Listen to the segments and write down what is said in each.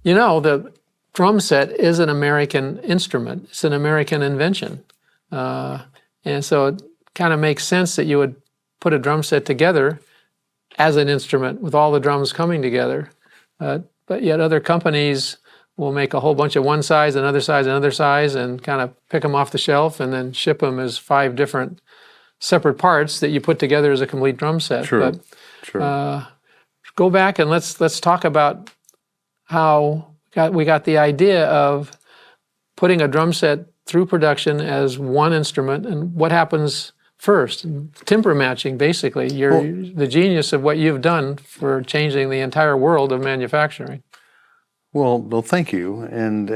You know, the drum set is an American instrument. It's an American invention. And so it kind of makes sense that you would put a drum set together as an instrument with all the drums coming together. But yet other companies will make a whole bunch of one size, another size, another size, and kind of pick them off the shelf and then ship them as 5 different separate parts that you put together as a complete drum set. True. But True. Go back and let's talk about how we got the idea of putting a drum set through production as one instrument, and what happens first. Timbre matching, basically. You're the genius of what you've done for changing the entire world of manufacturing. Well, thank you. And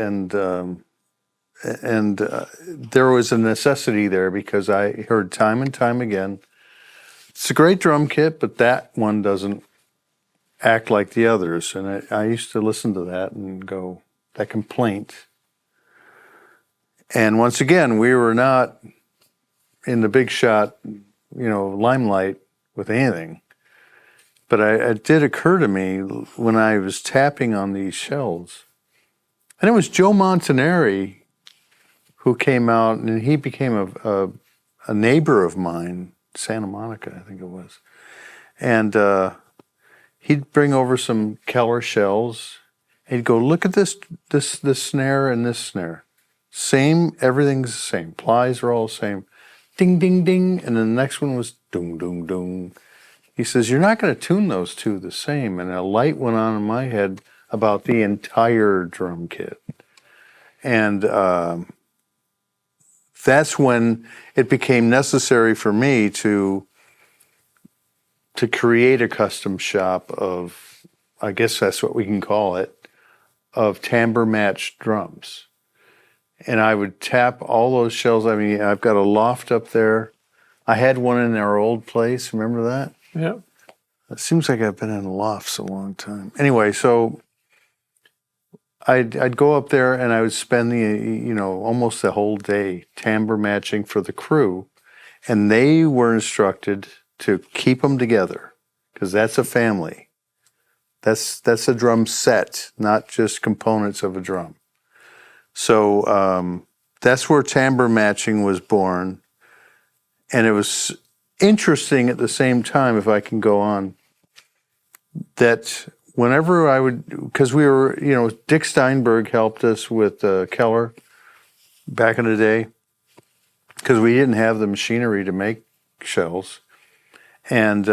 there was a necessity there because I heard time and time again, it's a great drum kit, but that one doesn't act like the others. And I used to listen to that and go, that complaint. And once again, we were not in the big shot, limelight with anything. But it did occur to me when I was tapping on these shells, and it was Joe Montanari who came out, and he became a neighbor of mine, Santa Monica, I think it was. And he'd bring over some Keller shells. He'd go, look at this snare and this snare. Same, everything's the same. Plies are all the same. Ding, ding, ding. And then the next one was dung, dung, dung. He says, you're not going to tune those two the same. And a light went on in my head about the entire drum kit. And that's when it became necessary for me to create a custom shop of, I guess that's what we can call it, of timbre matched drums. And I would tap all those shells. I mean, I've got a loft up there. I had one in our old place. Remember that? Yeah. It seems like I've been in lofts a long time. Anyway, so I'd go up there and I would spend almost the whole day timbre matching for the crew. And they were instructed to keep them together because that's a family. That's a drum set, not just components of a drum. So that's where timbre matching was born. And it was interesting at the same time, if I can go on, that whenever I would, because we were, Dick Steinberg helped us with Keller back in the day, because we didn't have the machinery to make shells. And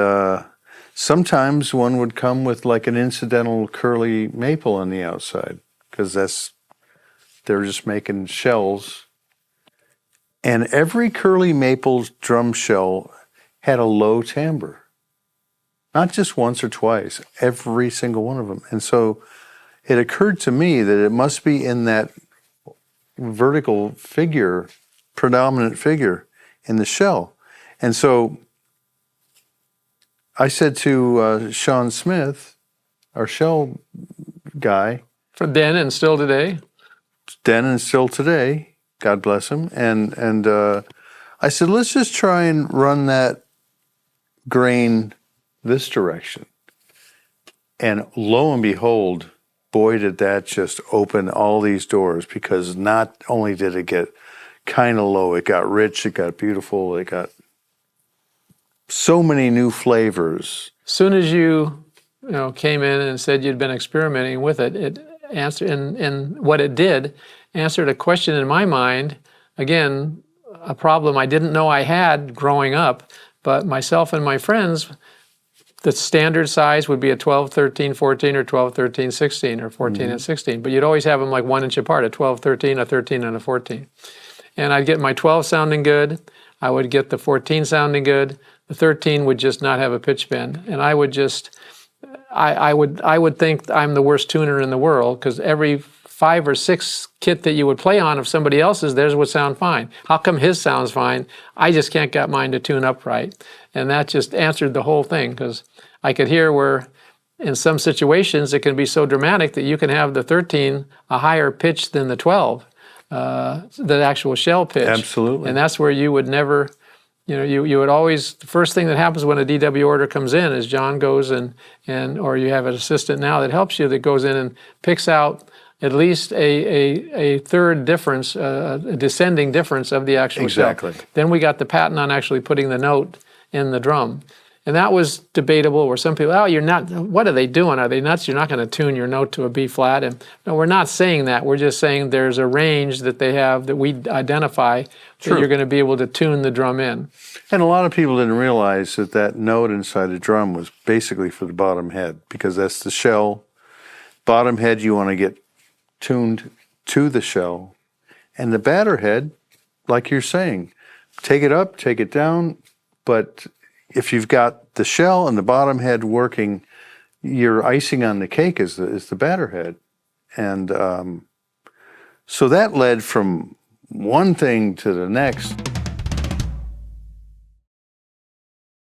sometimes one would come with like an incidental curly maple on the outside, because they're just making shells. And every curly maple drum shell had a low timbre. Not just once or twice, every single one of them. And so it occurred to me that it must be in that vertical figure, predominant figure in the shell. And so I said to Sean Smith, our shell guy. For then and still today. Then and still today, God bless him. And I said, let's just try and run that grain this direction. And lo and behold, boy, did that just open all these doors, because not only did it get kind of low, it got rich, it got beautiful, it got so many new flavors. As soon as you came in and said you'd been experimenting with it, it answered, and what it did, answered a question in my mind, again, a problem I didn't know I had growing up, but myself and my friends, the standard size would be a 12, 13, 14, or 12, 13, 16, or 14 and 16. But you'd always have them like 1 inch apart, a 12, 13, a 13, and a 14. And I'd get my 12 sounding good. I would get the 14 sounding good. The 13 would just not have a pitch bend. And I would just, I would think I'm the worst tuner in the world, because every 5 or 6 kit that you would play on of somebody else's, theirs would sound fine. How come his sounds fine? I just can't get mine to tune up right. And that just answered the whole thing, because I could hear where in some situations it can be so dramatic that you can have the 13 a higher pitch than the 12, the actual shell pitch. Absolutely. And that's where you would never You know, you would always, the first thing that happens when a DW order comes in is John goes and or you have an assistant now that helps you that goes in and picks out at least a third difference, a descending difference of the actual Exactly. shell. Then we got the patent on actually putting the note in the drum. And that was debatable where some people, oh, you're not, what are they doing? Are they nuts? You're not going to tune your note to a B flat. And no, we're not saying that. We're just saying there's a range that they have that we identify that you're going to be able to tune the drum in. And a lot of people didn't realize that that note inside the drum was basically for the bottom head, because that's the shell. Bottom head, you want to get tuned to the shell. And the batter head, like you're saying, take it up, take it down, but if you've got the shell and the bottom head working, your icing on the cake is the batter head. And so that led from one thing to the next.